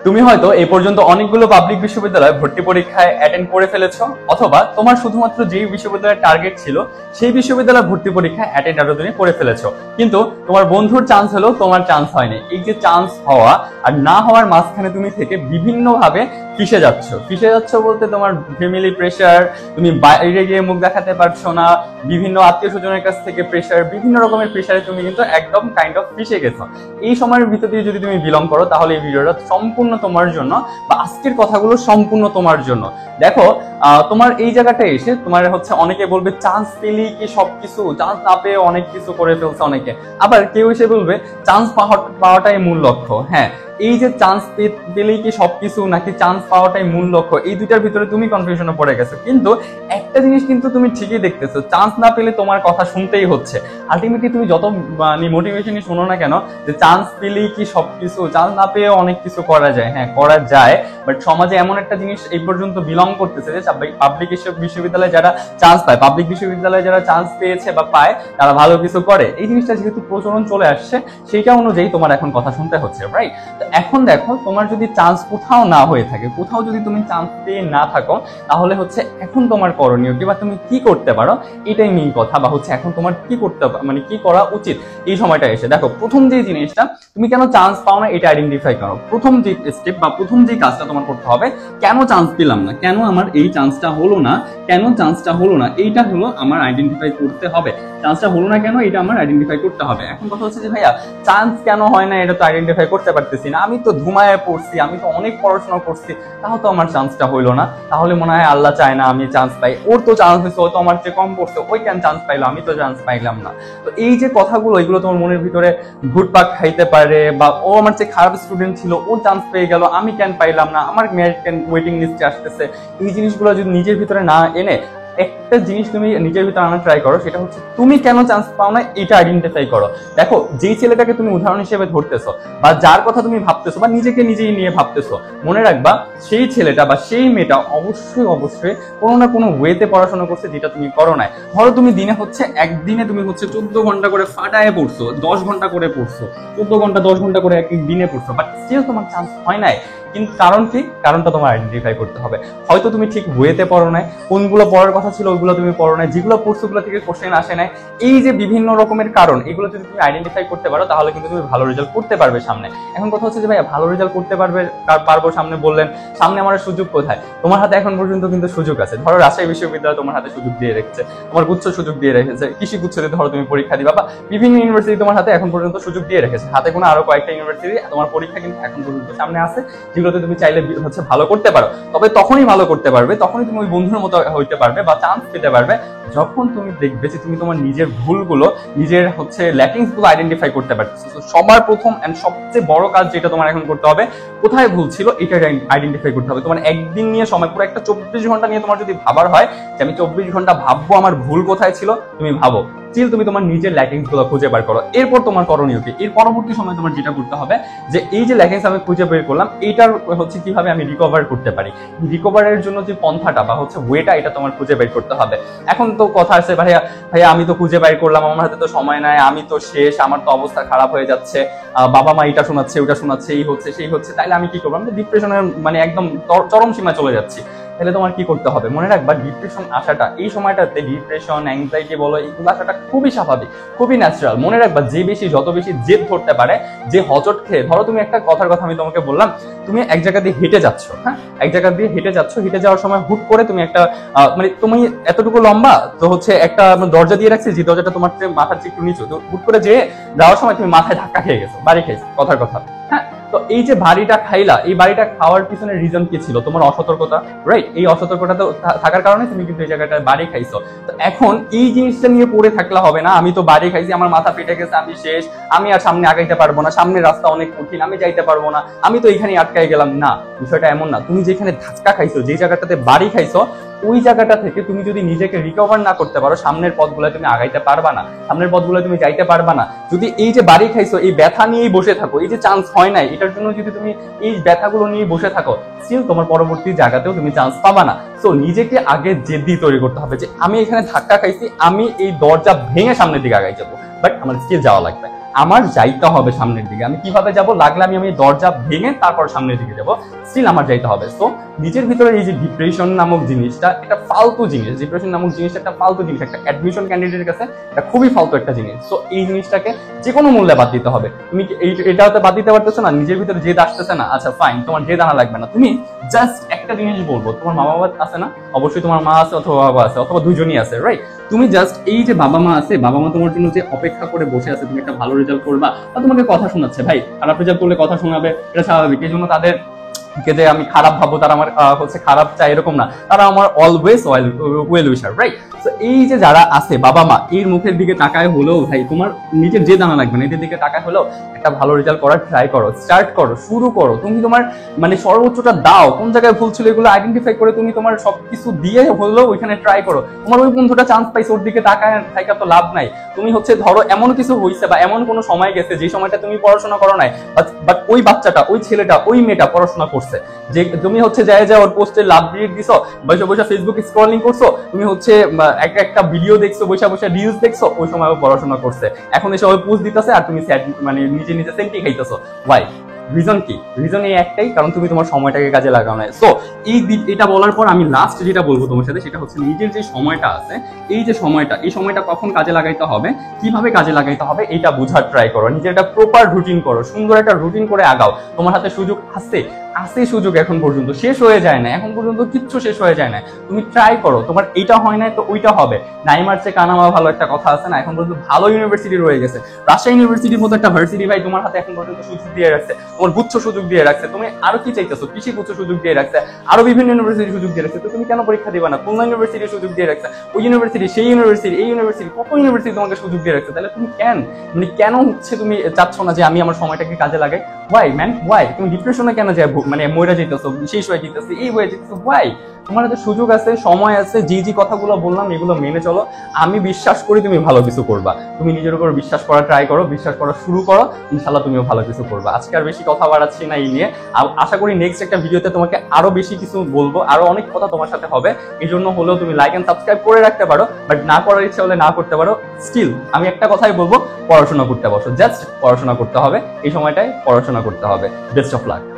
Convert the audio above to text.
তুমি হয়তো এই পর্যন্ত অনেকগুলো পাবলিক বিশ্ববিদ্যালয় ভর্তি পরীক্ষায় অ্যাটেন্ড করে ফেলেছো, অথবা তোমার শুধুমাত্র যেই বিশ্ববিদ্যালয়ের টার্গেট ছিল সেই বিশ্ববিদ্যালয় ভর্তি পরীক্ষায় অ্যাটেন্ড আরো তুমি করে ফেলেছো, কিন্তু তোমার বন্ধুর চান্স হলো, তোমার চান্স হয়নি। এই যে চান্স হওয়া আর না হওয়ার মাঝখানে তুমি থেকে বিভিন্ন ভাবে ফিসে যাচ্ছ বলতে তোমার ফ্যামিলি প্রেশার, তুমি বাইরে গিয়ে মুখ দেখাতে পারছো না, বিভিন্ন আত্মীয় স্বজনের কাছ থেকে প্রেশার, বিভিন্ন রকমের প্রেশারে তুমি কিন্তু একদম কাইন্ড অফ ফিসে গেছো। এই সময়ের ভিতর দিয়ে যদি তুমি বিলং করো তাহলে এই ভিডিওটা সম্পূর্ণ তোমার জন্য, বা আজকের কথাগুলো সম্পূর্ণ তোমার জন্য। দেখো, তোমার এই জায়গাটায় এসে তোমার হচ্ছে অনেকে বলবে চান্স পেলেই কি সবকিছু, চান্স না পেয়ে অনেক কিছু করে ফেলছে অনেকে। আবার কেউ এসে বলবে চান্স পাওয়াটাই মূল লক্ষ্য। হ্যাঁ, এই যে চান্স পেলেই কি সবকিছু নাকি চান্স পাওয়াটাই মূল লক্ষ্য, এই দুইটার ভিতরে তুমি কনফিউশনে পড়ে গেছো। কিন্তু একটা জিনিস কিন্তু তুমি ঠিকই দেখতেছো, চান্স না পেলে তোমার কথা শুনতেই হচ্ছে। আলটিমেটলি তুমি যত মোটিভেশনই শোনো না কেন যে চান্স পেলেই কি সবকিছু, চান্স না পেয়ে অনেক কিছু করা যায়, হ্যাঁ করা যায়, বাট সমাজে এমন একটা জিনিস এই পর্যন্ত বিলং করতেছে যে পাবলিক বিশ্ববিদ্যালয়ে যারা চান্স পায়, পাবলিক বিশ্ববিদ্যালয়ে যারা চান্স পেয়েছে বা পায় তারা ভালো কিছু করে। এই জিনিসটা যেহেতু প্রচলন চলে আসছে, সেইটা অনুযায়ী তোমার এখন কথা শুনতে হচ্ছে, রাইট? এখন দেখো, তোমার যদি চান্স কোথাও না হয়ে থাকে, কোথাও যদি তুমি চান্স পেয়ে না থাকো, তাহলে হচ্ছে এখন তোমার করণীয় কি বা তুমি কি করতে পারো, এটাই মেইন কথা। বা হচ্ছে এখন তোমার কি করতে, মানে কি করা উচিত এই সময়টা এসে। দেখো, প্রথম যে জিনিসটা, তুমি কেন চান্স পাও না এটা আইডেন্টিফাই করো। প্রথম যে স্টেপ বা প্রথম যে কাজটা তোমার করতে হবে, কেন চান্স পেলাম না, কেন আমার এই চান্সটা হলো না, কেন চান্সটা হলো না, এইটা হলো আমার আইডেন্টিফাই করতে হবে। চান্সটা হলো না কেন, এটা আমার আইডেন্টিফাই করতে হবে। এখন কথা হচ্ছে যে ভাইয়া চান্স কেন হয় না, এটা তো আইডেন্টিফাই করতে পারতেছি না, আমি তো ধুমায় পড়ছি, আমি তো অনেক পড়াশোনা করছি, তাও তো আমার চান্সটা হইলো না। তাহলে মনে হয় আল্লাহ চায় না আমি চান্স পাই, ওর তো চান্স হয়েছে, ও তো আমার চেয়ে কম পড়ছে, ওই কেন চান্স পাইলো, আমি তো চান্স পাইলাম না। তো এই যে কথাগুলো, এগুলো তোমার মনের ভিতরে ঘুরপাক খাইতে পারে। বা ও আমার চেয়ে খারাপ স্টুডেন্ট ছিল, ও চান্স পেয়ে গেল, আমি কেন পাইলাম না, আমার মেরিট কেন ওয়েটিং লিস্টে আসতেছে। এই জিনিসগুলো যদি নিজের ভিতরে না এনে একটা জিনিস তুমি নিজের ভিতরে আনার ট্রাই করো, সেটা হচ্ছে তুমি কেন চান্স পাও না এটা আইডেন্টিফাই করো। দেখো, যেই ছেলেটাকে তুমি উদাহরণ হিসেবে ধরতেছো বা যার কথা তুমি ভাবতেছো বা নিজেকে নিজেই নিয়ে ভাবতেছো, মনে রাখবা সেই ছেলেটা বা সেই মেয়েটা অবশ্যই কোনো না কোনো ওয়েতে পড়াশোনা করছে যেটা তুমি করো নাই। ধরো তুমি দিনে হচ্ছে একদিনে তুমি হচ্ছে 14 ঘন্টা করে ফাটায় পড়ছো, 10 ঘন্টা করে পড়ছো, 14 ঘন্টা 10 ঘন্টা করে এক দিনে পড়ছো, বাট স্টিল তোমার চান্স হয় নাই। কিন্তু কারণ কি, কারণটা তোমার আইডেন্টিফাই করতে হবে। হয়তো তুমি ঠিক ওয়েতে পড়ো নাই, কোনগুলো পড়ার কথা ছিল ওইগুলো তুমি পড়ো নাই, যেগুলো পড়ছো ওগুলো থেকে কোশ্চেন আসে নাই। এই যে বিভিন্ন রকমের কারণ, এগুলো যদি তুমি আইডেন্টিফাই করতে পারো তাহলে কিন্তু তুমি ভালো রেজাল্ট করতে পারবে সামনে। এখন কথা হচ্ছে যে ভাইয়া ভালো রেজাল্ট করতে পারবো সামনে বললেন, সামনে আমার সুযোগ কোথায়? তোমার হাতে এখন পর্যন্ত কিন্তু সুযোগ আছে। ধরো রাজশাহী বিশ্ববিদ্যালয় তোমার হাতে সুযোগ দিয়ে রেখেছে, তোমার গুচ্ছ সুযোগ দিয়ে রেখেছে, কৃষি গুচ্ছতে ধরো তুমি পরীক্ষা দিবা, বা বিভিন্ন ইউনিভার্সিটি তোমার হাতে এখন পর্যন্ত সুযোগ দিয়ে রেখেছে। হাতে কোনো আরো কয়েকটা ইউনিভার্সিটি তোমার পরীক্ষা কিন্তু এখন পর্যন্ত সামনে আছে, যেগুলোতে তুমি চাইলে হচ্ছে ভালো করতে পারো। তবে তখনই ভালো করতে পারবে, তখনই তুমি ওই বন্ধুর মতো হইতে পারবে বা চান্স পেতে পারবে, যখন তুমি দেখবে যে তুমি তোমার নিজের ভুলগুলো, নিজের হচ্ছে ল্যাকিংস গুলো আইডেন্টিফাই করতে পারছো। সবার প্রথম এন্ড সবচেয়ে বড় কাজ যেটা তোমার এখন করতে হবে, কোথায় ভুল ছিল এটা আইডেন্টিফাই করতে হবে। তোমার একদিন নিয়ে সময়, পুরো একটা 24 ঘন্টা নিয়ে তোমার যদি ভাবার হয় যে আমি 24 ঘন্টা ভাববো আমার ভুল কোথায় ছিল, তুমি ভাবো, স্টিল তুমি তোমার নিজের ল্যাকিংস গুলো খুঁজে বের করো। এরপর তোমার করণীয় কি, এর পরবর্তী সময় তোমার যেটা করতে হবে যে এই যে ল্যাকিংস আমি খুঁজে বের করলাম, এইটার হচ্ছে কিভাবে আমি রিকভার করতে পারি, রিকভারের জন্য যে পন্থাটা বা হচ্ছে ওয়েটা, এটা তোমার খুঁজে বের করতে হবে। এখন তো কথা আছে ভাইয়া আমি তো খুঁজে বের করলাম, আমার হাতে তো সময় নাই, আমি তো শেষ, আমার তো অবস্থা খারাপ হয়ে যাচ্ছে, বাবা মা এটা শোনাচ্ছে ওটা শোনাচ্ছে, এই হচ্ছে সেই হচ্ছে, তাইলে আমি কি করবো? আমি ডিপ্রেশনের মানে একদম চরম সীমায় চলে যাচ্ছি। তাহলে তোমার কি করতে হবে, মনে রাখবা ডিপ্রেশন আসাটা, এই সময়টাতে ডিপ্রেশন, অ্যাংজাইটি বলো, এগুলো আসাটা খুবই স্বাভাবিক, খুবই ন্যাচারাল। মনে রাখবা যত বেশি জেদ ধরতে পারে, যে হচট খেয়ে, ধরো তুমি একটা কথার কথা আমি তোমাকে বললাম, তুমি এক জায়গা দিয়ে হেঁটে যাচ্ছ, হ্যাঁ এক জায়গা দিয়ে হেঁটে যাচ্ছ, হেঁটে যাওয়ার সময় হুট করে তুমি একটা মানে তুমি এতটুকু লম্বা তো হচ্ছে একটা দরজা দিয়ে রাখছি, যে দরজাটা তোমার মাথার চেয়ে একটু নিচু, তো হুট করে যেয়ে যাওয়ার সময় তুমি মাথায় ধাক্কা খেয়ে গেছো, বাড়ি খেয়েছো, কথার কথা। হ্যাঁ, তো এই যে বাড়িটা খাইলা, এই বাড়িটা খাওয়ার পিছনে রিজন কি ছিল? তোমার অসতর্কতা, রাইট? এই অসতর্কতা থাকার কারণে তুমি কিন্তু এই জায়গাটায় বাড়ি খাইছো। তো এখন এই জিনিসটা নিয়ে পড়ে থাকলে হবে না, আমি তো বাড়ি খাইছি, আমার মাথা পেটে গেছে, আমি শেষ, আমি আর সামনে আগাইতে পারবো না, সামনের রাস্তা অনেক কঠিন, আমি যাইতে পারবো না, আমি তো এখানে আটকাই গেলাম। না, বিষয়টা এমন না। তুমি যেখানে ধাক্কা খাইছো, যে জায়গাটাতে বাড়ি খাইছো, ওই জায়গাটা থেকে তুমি যদি নিজেকে রিকভার না করতে পারো, সামনের পথগুলো তুমি আগাইতে পারবা না, সামনের পথগুলো তুমি যাইতে পারবা না। যদি এই যে বাড়ি খাইছো, এই ব্যথা নিয়েই বসে থাকো, এই যে চান্স হয় নাই এটার জন্য যদি তুমি এই ব্যথাগুলো নিয়ে বসে থাকো, স্টিল তোমার পরবর্তী জায়গাতেও তুমি চান্স পাবা না। সো নিজেকে আগে জেদি তৈরি করতে হবে যে আমি এখানে ধাক্কা খাইছি, আমি এই দরজা ভেঙে সামনের দিকে আগাই যাবো, বাট আমার স্টিল যাওয়া লাগবে। আমার যাইতে হবে সামনের দিকে। আমি কিভাবে যাব, লাগলে আমি দরজা ভেঙে তারপর সামনের দিকে যাব, স্টিল আমার যাইতে হবে। সো নিজের ভিতরে এই যে ডিপ্রেশন নামক জিনিসটা একটা ফালতু জিনিস, ডিপ্রেশন নামক জিনিসটা একটা ফালতু জিনিস, একটা অ্যাডমিশন ক্যান্ডিডেটের কাছে এটা খুবই ফালতু একটা জিনিস। সো এই জিনিসটাকে যে কোনো মূল্যে বাদ দিতে হবে। তুমি এটা হতে বাদ দিতে পারতেছো না, নিজের ভিতরে জেদ আসতেছে না, আচ্ছা ফাইন, তোমার জেদ আনা লাগবে না। তুমি জাস্ট একটা জিনিস বলবো, তোমার মা বাবা আছে না, অবশ্যই তোমার মা আছে অথবা বাবা আছে অথবা দুজনই আছে, রাইট? তুমি জাস্ট এই যে বাবা মা আছে, বাবা মা তোমার জন্য যে অপেক্ষা করে বসে আছে তুমি একটা ভালো রেজাল্ট করবা, বা তোমাকে কথা শোনাচ্ছে, ভাই খারাপ রেজাল্ট করলে কথা শোনাবে, এটা স্বাভাবিক। এই জন্য তাদের কে যে আমি খারাপ ভাববো, তারা আমার হচ্ছে খারাপ চাই এরকম না, তারা আমার অলওয়েজ ওয়েল উইশার, রাইট? তো এই যে যারা আছে বাবা মা, এর মুখের দিকে তাকায় হলেও ভাই তোমার নিজের যে দানা লাগবে না, এদের দিকে তাকায় হলেও একটা ভালো রেজাল্ট করার ট্রাই করো, স্টার্ট করো, শুরু করো। তুমি তোমার মানে সর্বোচ্চটা দাও, কোন জায়গায় ভুল ছিল এগুলো আইডেন্টিফাই করে তুমি তোমার সবকিছু দিয়ে হলেও ওইখানে ট্রাই করো। তোমার ওই বন্ধুটা চান্স পাইছে, ওর দিকে তাকায় থাকা তো লাভ নাই। তুমি হচ্ছে ধরো এমন কিছু হয়েছে বা এমন কোনো সময় গেছে যে সময়টা তুমি পড়াশোনা করো নাই, বাট ওই বাচ্চাটা, ওই ছেলেটা, ওই মেয়েটা পড়াশোনা করছে, যে তুমি হচ্ছে যায় ওর পোস্টে লাভ রিড দিছো, বসে বসে ফেসবুক স্ক্রলিং করছো, তুমি হচ্ছে একটা ভিডিও দেখছো, বসে বসে রিলস দেখছো, ওই সময় পড়াশোনা করছে, এখন এসে ওই পোস্ট দিতেছে আর তুমি মানে নিজে নিজে সেন্টি খাইতেছো। ওয়াই? রিজন কি? রিজন এই একটাই, কারণ তুমি তোমার সময়টাকে কাজে লাগাও না। সো এটা বলার পর আমি লাস্ট যেটা বলবো তোমার সাথে, সেটা হচ্ছে নিজের যে সময়টা আছে, এই যে সময়টা, এই সময়টা কখন কাজে লাগাইতে হবে, কিভাবে কাজে লাগাইতে হবে, এটা বোঝার ট্রাই করো। নিজের একটা প্রপার রুটিন করো, সুন্দর একটা রুটিন করে আগাও। তোমার হাতে সুযোগ আছে, সুযোগ এখন পর্যন্ত শেষ হয়ে যায় না, এখন পর্যন্ত কিচ্ছু শেষ হয়ে যায় না। তুমি ট্রাই করো, তোমার এইটা হয় না তো ওইটা হবে। নাইমার চেয়ে কানামা ভালো একটা কথা আছে না, এখন পর্যন্ত ভালো ইউনিভার্সিটি রয়ে গেছে। রাজশাহী ইউনিভার্সিটির মতো একটা ভার্সিটি ভাই তোমার হাতে এখন পর্যন্ত সুযোগ দিয়ে রাখছে, তোমার গুচ্ছ সুযোগ দিয়ে রাখছে। তুমি আরো কি চাইতেছো? কৃষি গুচ্ছ সুযোগ দিয়ে রাখছে, আরো বিভিন্ন ইউনিভার্সিটি সুযোগ দিয়ে রাখছে। তো তুমি কেন পরীক্ষা দিবা না? খুলনা ইউনিভার্সিটি সুযোগ দিয়ে রাখছে, ওই ইউনিভার্সিটি, সেই ইউনিভার্সিটি, এই ইউনিভার্সিটি, কত ইউনিভার্সিটি তোমাকে সুযোগ দিয়ে রাখছে। তাহলে তুমি কেন হচ্ছে তুমি চাচ্ছ না যে আমি আমার সময়টাকে কাজে লাগাই? Why man, why? তুমি ডিপ্রেশনে কেন যায় মানে মরে যেতেছো, শেষ হয়ে যেতেছে, এই হয়ে যেতেছো? ওয়াই? তোমার হাতে সুযোগ আছে, সময় আছে, যে কথাগুলো বললাম এগুলো মেনে চলো। আমি বিশ্বাস করি তুমি ভালো কিছু করবা। তুমি নিজের উপর বিশ্বাস করা ট্রাই করো, বিশ্বাস করা শুরু করো, ইনশাল্লাহ তুমিও ভালো কিছু করবা। আজকে আর বেশি কথা বাড়াচ্ছি না এই নিয়ে। আশা করি নেক্সট একটা ভিডিওতে তোমাকে আরো বেশি কিছু বলবো, আরো অনেক কথা তোমার সাথে হবে। এই জন্য হলেও তুমি লাইক এন্ড সাবস্ক্রাইব করে রাখতে পারো, বাট না করার ইচ্ছা হলে না করতে পারো। স্টিল আমি একটা কথাই বলবো, পড়াশোনা করতে বসো, জাস্ট পড়াশোনা করতে হবে, এই সময়টায় পড়াশোনা করতে হবে। Best of luck.